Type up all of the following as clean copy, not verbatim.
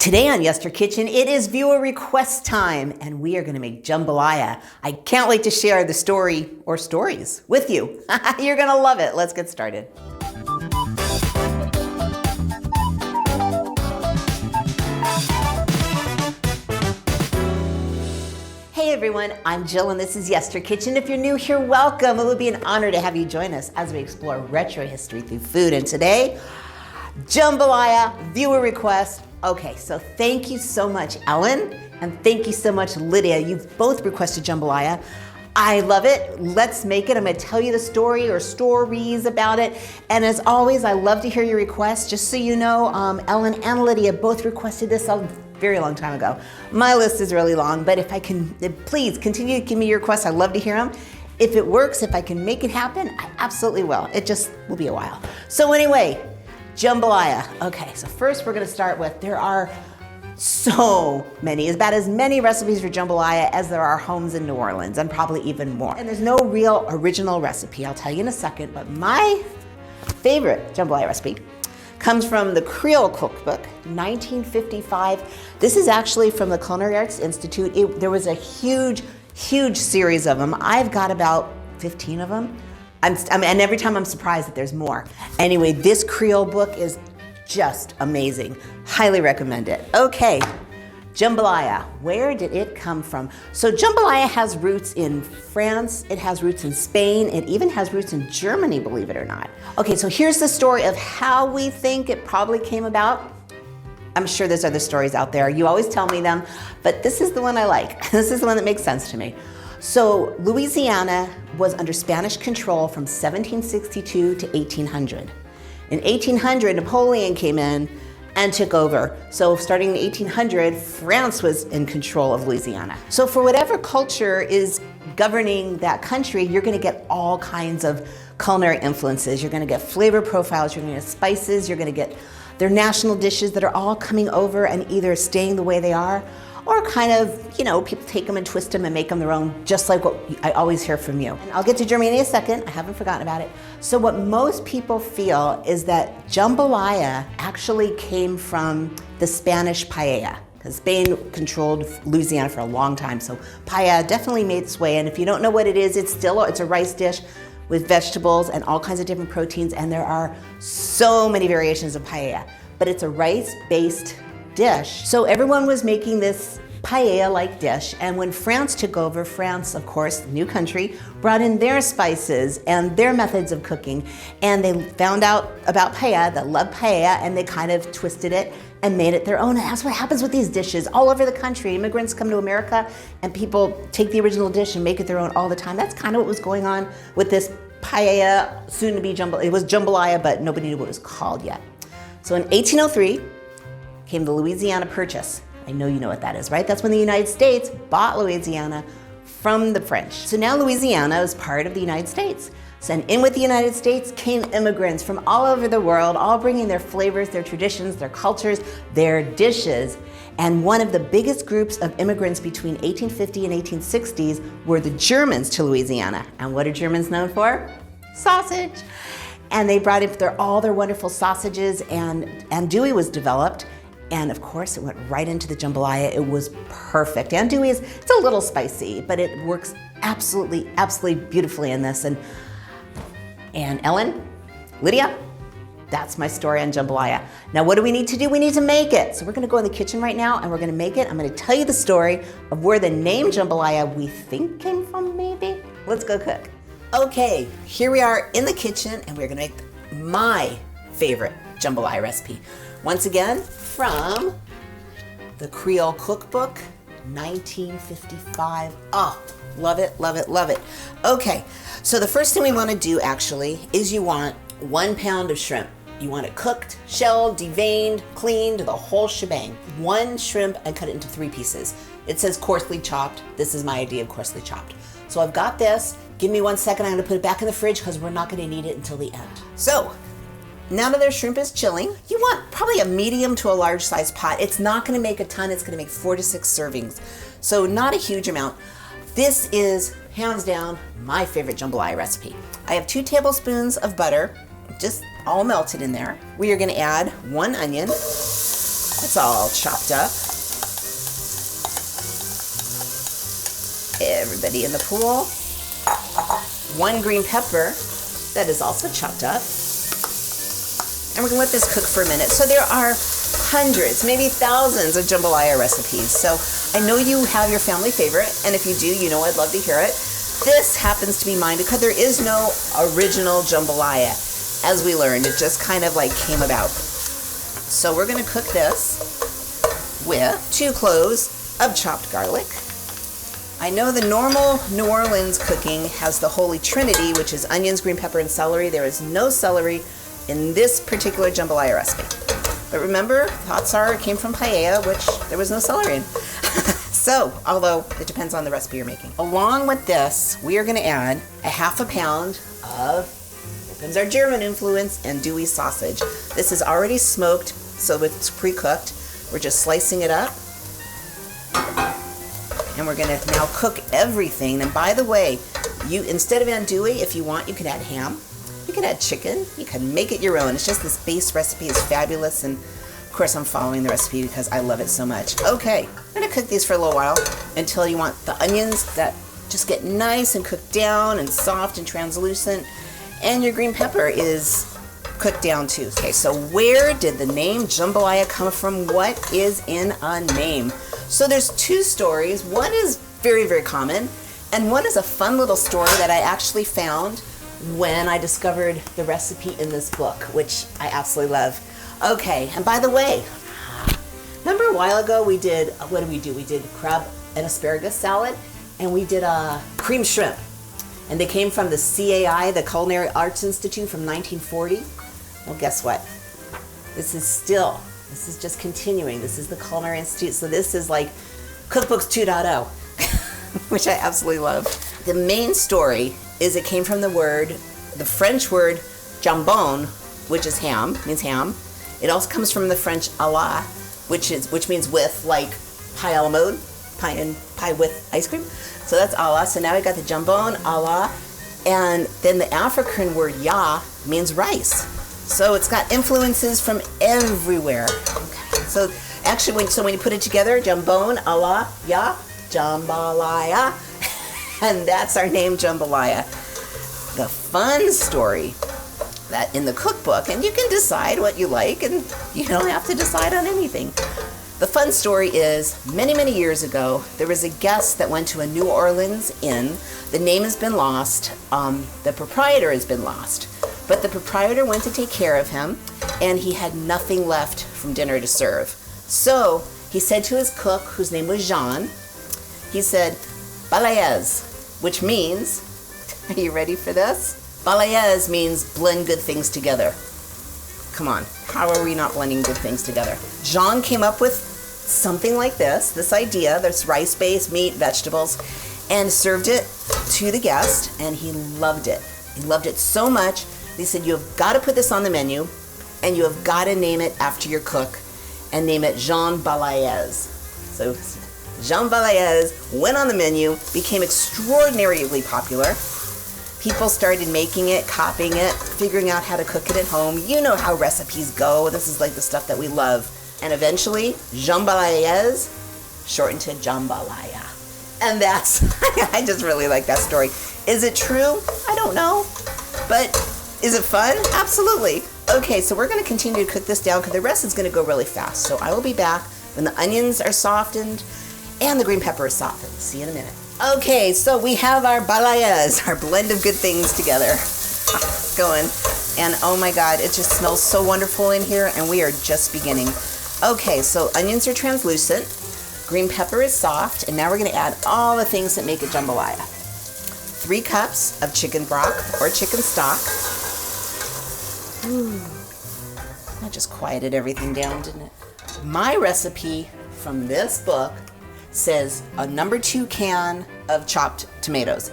Today on Yester Kitchen, it is viewer request time, and we are going to make jambalaya. I can't wait to share the story or stories with you. You're going to love it. Let's get started. Hey everyone, I'm Jill and this is Yester Kitchen. If you're new here, welcome. It would be an honor to have you join us as we explore retro history through food. And today, jambalaya, viewer request. Okay, so thank you so much, Ellen, and thank you so much, Lydia. You've both requested jambalaya. I love it. Let's make it. I'm going to tell you the story or stories about it. And as always, I love to hear your requests. Just so you know, Ellen and Lydia both requested this a very long time ago. My list is really long, but if I can, please continue to give me your requests. I love to hear them. If it works, if I can make it happen, I absolutely will. It just will be a while. So anyway, jambalaya. Okay, so first we're going to start with, there are so many, about as many recipes for jambalaya as there are homes in New Orleans, and probably even more. And there's no real original recipe, I'll tell you in a second, but my favorite jambalaya recipe comes from the Creole Cookbook, 1955. This is actually from the Culinary Arts Institute. There was a huge series of them. I've got about 15 of them. And every time I'm surprised that there's more. Anyway, this Creole book is just amazing. Highly recommend it. Okay, jambalaya, where did it come from? So jambalaya has roots in France, it has roots in Spain, it even has roots in Germany, believe it or not. Okay, so here's the story of how we think it probably came about. I'm sure there's other stories out there. You always tell me them, but this is the one I like. This is the one that makes sense to me. So Louisiana was under Spanish control from 1762 to 1800. In 1800, Napoleon came in and took over. So starting in 1800, France was in control of Louisiana. So for whatever culture is governing that country, you're gonna get all kinds of culinary influences. You're gonna get flavor profiles, you're gonna get spices, you're gonna get their national dishes that are all coming over and either staying the way they are, or kind of, you know, people take them and twist them and make them their own, just like what I always hear from you. And I'll get to Germany in a second, I haven't forgotten about it. So what most people feel is that jambalaya actually came from the Spanish paella, because Spain controlled Louisiana for a long time. So paella definitely made its way, and if you don't know what it is, it's a rice dish with vegetables and all kinds of different proteins, and there are so many variations of paella, but it's a rice-based dish. So everyone was making this paella-like dish, and when France took over, France, of course, new country, brought in their spices and their methods of cooking, and they found out about paella, they loved paella, and they kind of twisted it and made it their own. And that's what happens with these dishes all over the country. Immigrants come to America and people take the original dish and make it their own all the time. That's kind of what was going on with this paella, soon to be jambalaya. It was jambalaya, but nobody knew what it was called yet. So in 1803, came the Louisiana Purchase. I know you know what that is, right? That's when the United States bought Louisiana from the French. So now Louisiana is part of the United States. So and in with the United States came immigrants from all over the world, all bringing their flavors, their traditions, their cultures, their dishes. And one of the biggest groups of immigrants between 1850 and 1860s were the Germans to Louisiana. And what are Germans known for? Sausage. And they brought in all their wonderful sausages, and andouille was developed. And of course, it went right into the jambalaya. It was perfect. Andouille it's a little spicy, but it works absolutely beautifully in this. And Ellen, Lydia, that's my story on jambalaya. Now, what do we need to do? We need to make it. So we're gonna go in the kitchen right now and we're gonna make it. I'm gonna tell you the story of where the name jambalaya we think came from, maybe. Let's go cook. Okay, here we are in the kitchen and we're gonna make my favorite jambalaya recipe. Once again, from the Creole Cookbook, 1955. Oh, love it, love it, love it. Okay, so the first thing we want to do actually is you want 1 pound of shrimp. You want it cooked, shelled, deveined, cleaned, the whole shebang. 1 shrimp and cut it into 3 pieces. It says coarsely chopped. This is my idea of coarsely chopped. So I've got this. Give me 1 second. I'm going to put it back in the fridge because we're not going to need it until the end. So now that their shrimp is chilling, you want probably a medium to a large size pot. It's not gonna make a ton, it's gonna make 4 to 6 servings. So not a huge amount. This is, hands down, my favorite jambalaya recipe. I have 2 tablespoons of butter, just all melted in there. We are gonna add 1 onion, It's all chopped up. Everybody in the pool. 1 green pepper that is also chopped up. And we're gonna let this cook for a minute. So there are hundreds, maybe thousands of jambalaya recipes. So I know you have your family favorite, and if you do, you know I'd love to hear it. This happens to be mine because there is no original jambalaya. As we learned, it just kind of like came about. So we're gonna cook this with 2 cloves of chopped garlic. I know the normal New Orleans cooking has the Holy Trinity, which is onions, green pepper, and celery. There is no celery in this particular jambalaya recipe. But remember, thoughts are it came from paella, which there was no celery in. So, although it depends on the recipe you're making. Along with this, we are gonna add a 1/2 pound of, here comes our German influence, andouille sausage. This is already smoked, so it's pre-cooked. We're just slicing it up. And we're gonna now cook everything. And by the way, you instead of andouille, if you want, you can add ham. You can add chicken. You can make it your own. It's just this base recipe is fabulous. And of course, I'm following the recipe because I love it so much. Okay, I'm gonna cook these for a little while until you want the onions that just get nice and cooked down and soft and translucent. And your green pepper is cooked down too. Okay, so where did the name jambalaya come from? What is in a name? So there's 2 stories. One is very, very common, and one is a fun little story that I actually found when I discovered the recipe in this book, which I absolutely love. Okay, and by the way, remember a while ago we did, what did we do? We did crab and asparagus salad, and we did cream shrimp. And they came from the CAI, the Culinary Arts Institute, from 1940. Well, guess what? This is just continuing. This is the Culinary Institute. So this is like Cookbooks 2.0, which I absolutely love. The main story is it came from the French word jambon, which is ham, means ham. It also comes from the French à la, which means with, like pie a la mode, pie with ice cream. So that's à la. So now we got the jambon, à la, and then the African word ya means rice. So it's got influences from everywhere. Okay. So actually, when you put it together, jambon, à la, ya, jambalaya, and that's our name, jambalaya. The fun story that in the cookbook, and you can decide what you like, and you don't have to decide on anything. The fun story is many, many years ago, there was a guest that went to a New Orleans inn. The name has been lost. The proprietor has been lost. But the proprietor went to take care of him, and he had nothing left from dinner to serve. So he said to his cook, whose name was Jean, he said, "Balayez," which means, are you ready for this? Balayez means blend good things together. Come on, how are we not blending good things together? Jean came up with something like this idea, there's rice-based meat, vegetables, and served it to the guest, and he loved it. He loved it so much, he said, you have got to put this on the menu, and you have got to name it after your cook, and name it Jean Balayez. So Jean Balayez went on the menu, became extraordinarily popular. People started making it, copying it, figuring out how to cook it at home. You know how recipes go. This is like the stuff that we love. And eventually, jambalayez shortened to jambalaya. And that's, I just really like that story. Is it true? I don't know. But is it fun? Absolutely. Okay, so we're gonna continue to cook this down because the rest is gonna go really fast. So I will be back when the onions are softened and the green pepper is softened. See you in a minute. Okay, so we have our balayez, our blend of good things together, going. And oh my God, it just smells so wonderful in here, and we are just beginning. Okay, so onions are translucent, green pepper is soft, and now we're gonna add all the things that make it jambalaya. 3 cups of chicken broth or chicken stock. Ooh, that just quieted everything down, didn't it? My recipe from this book says a number 2 can of chopped tomatoes.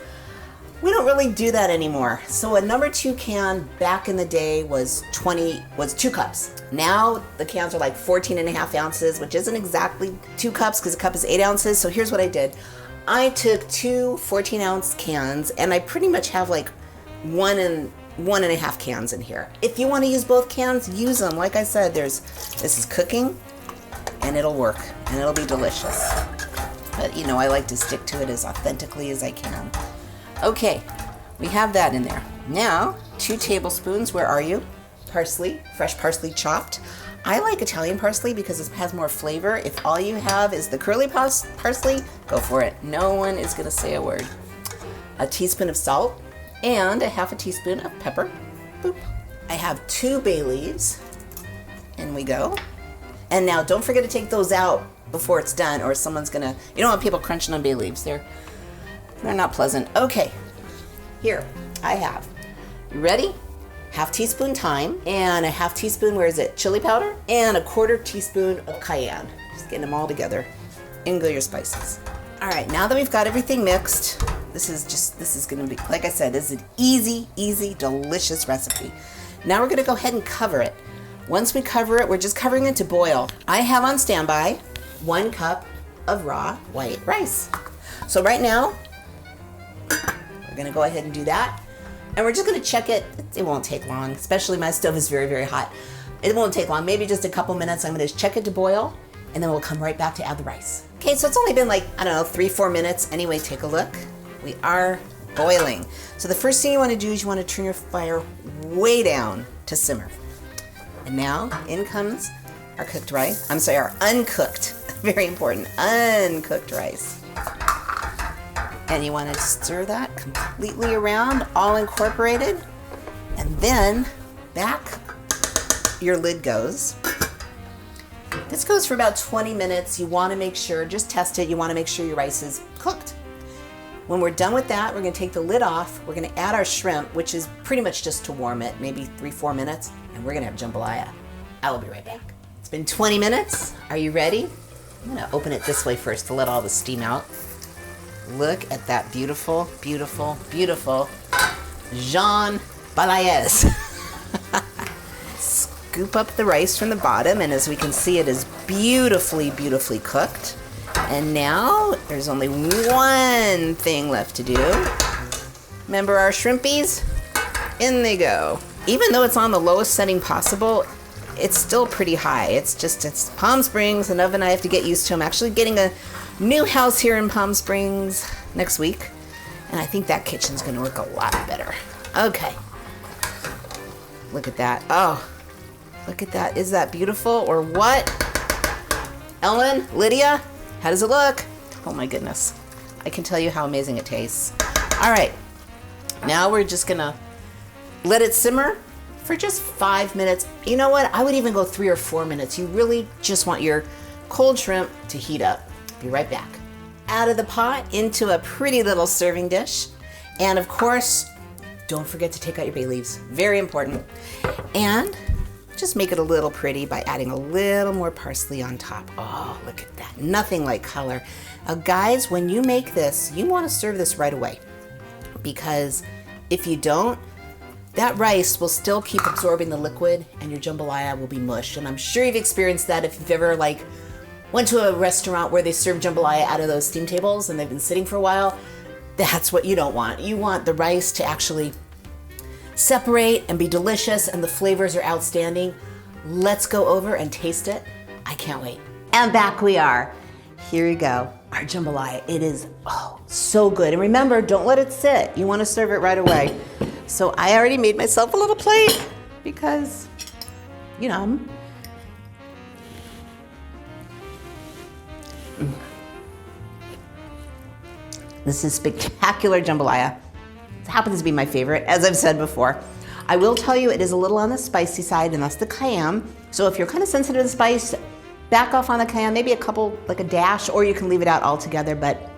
We don't really do that anymore. So a number 2 can back in the day was 2 cups. Now the cans are like 14.5 ounces, which isn't exactly 2 cups because a cup is 8 ounces. So here's what I did. I took 2 14-ounce cans, and I pretty much have like 1.5 cans in here. If you want to use both cans, use them. Like I said, this is cooking, and it'll work, and it'll be delicious. But you know, I like to stick to it as authentically as I can. Okay, we have that in there. Now, 2 tablespoons, where are you? Parsley, fresh parsley chopped. I like Italian parsley because it has more flavor. If all you have is the curly parsley, go for it. No one is gonna say a word. A teaspoon of salt and a half a teaspoon of pepper. Boop. I have 2 bay leaves. In we go. And now don't forget to take those out before it's done, or someone's gonna, you don't want people crunching on bay leaves. They're not pleasant. Okay, here I have, you ready? Half teaspoon thyme and a half teaspoon, where is it? Chili powder, and a 1/4 teaspoon of cayenne. Just getting them all together. In go your spices. All right, now that we've got everything mixed, this is gonna be, like I said, this is an easy, delicious recipe. Now we're gonna go ahead and cover it. Once we cover it, we're just covering it to boil. I have on standby 1 cup of raw white rice. So right now, we're gonna go ahead and do that. And we're just gonna check it. It won't take long, especially my stove is very, very hot. It won't take long, maybe just a couple minutes. I'm gonna check it to boil, and then we'll come right back to add the rice. Okay, so it's only been like, I don't know, 3-4 minutes. Anyway, take a look. We are boiling. So the first thing you wanna do is you wanna turn your fire way down to simmer. And now in comes our cooked rice. I'm sorry, our uncooked, very important, uncooked rice. And you want to stir that completely around, all incorporated. And then back your lid goes. This goes for about 20 minutes. You want to make sure, just test it, you want to make sure your rice is cooked. When we're done with that, we're going to take the lid off. We're going to add our shrimp, which is pretty much just to warm it, maybe 3-4 minutes. And we're going to have jambalaya. I will be right back. It's been 20 minutes. Are you ready? I'm going to open it this way first to let all the steam out. Look at that beautiful, beautiful, beautiful jambalaya. Scoop up the rice from the bottom, and as we can see, it is beautifully, beautifully cooked. And now there's only one thing left to do. Remember our shrimpies? In they go. Even though it's on the lowest setting possible, it's still pretty high. It's Palm Springs, an oven I have to get used to. I'm actually getting a new house here in Palm Springs next week, and I think that kitchen's gonna work a lot better. Okay. Look at that. Oh, look at that. Is that beautiful or what? Ellen, Lydia, how does it look? Oh my goodness. I can tell you how amazing it tastes. All right, now we're just gonna let it simmer for just 5 minutes. You know what? I would even go 3 or 4 minutes. You really just want your cold shrimp to heat up. Be right back. Out of the pot into a pretty little serving dish. And of course, don't forget to take out your bay leaves. Very important. And just make it a little pretty by adding a little more parsley on top. Oh, look at that. Nothing like color. Now, guys, when you make this, you want to serve this right away. Because if you don't, that rice will still keep absorbing the liquid and your jambalaya will be mush. And I'm sure you've experienced that if you've ever went to a restaurant where they serve jambalaya out of those steam tables and they've been sitting for a while. That's what you don't want. You want the rice to actually separate and be delicious, and the flavors are outstanding. Let's go over and taste it. I can't wait. And back we are. Here you go, our jambalaya. It is, so good. And remember, don't let it sit. You want to serve it right away. So I already made myself a little plate because, This is spectacular jambalaya. It happens to be my favorite, as I've said before. I will tell you it is a little on the spicy side, and that's the cayenne. So if you're kind of sensitive to spice, back off on the cayenne, maybe a couple, like a dash, or you can leave it out altogether, but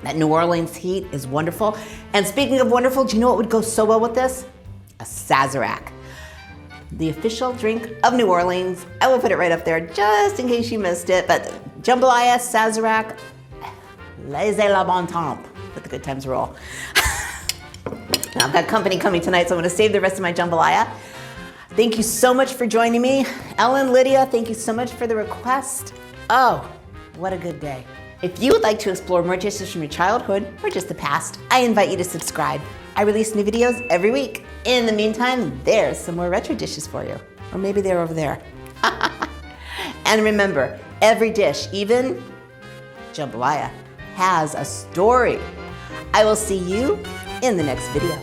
that New Orleans heat is wonderful. And speaking of wonderful, do you know what would go so well with this? A Sazerac. The official drink of New Orleans. I will put it right up there just in case you missed it, but jambalaya, Sazerac, laissez la bon temps. Let the good times roll. I've got company coming tonight, so I'm gonna save the rest of my jambalaya. Thank you so much for joining me. Ellen, Lydia, thank you so much for the request. Oh, what a good day. If you would like to explore more dishes from your childhood or just the past, I invite you to subscribe. I release new videos every week. In the meantime, there's some more retro dishes for you. Or maybe they're over there. And remember, Every dish, even jambalaya, has a story. I will see you in the next video.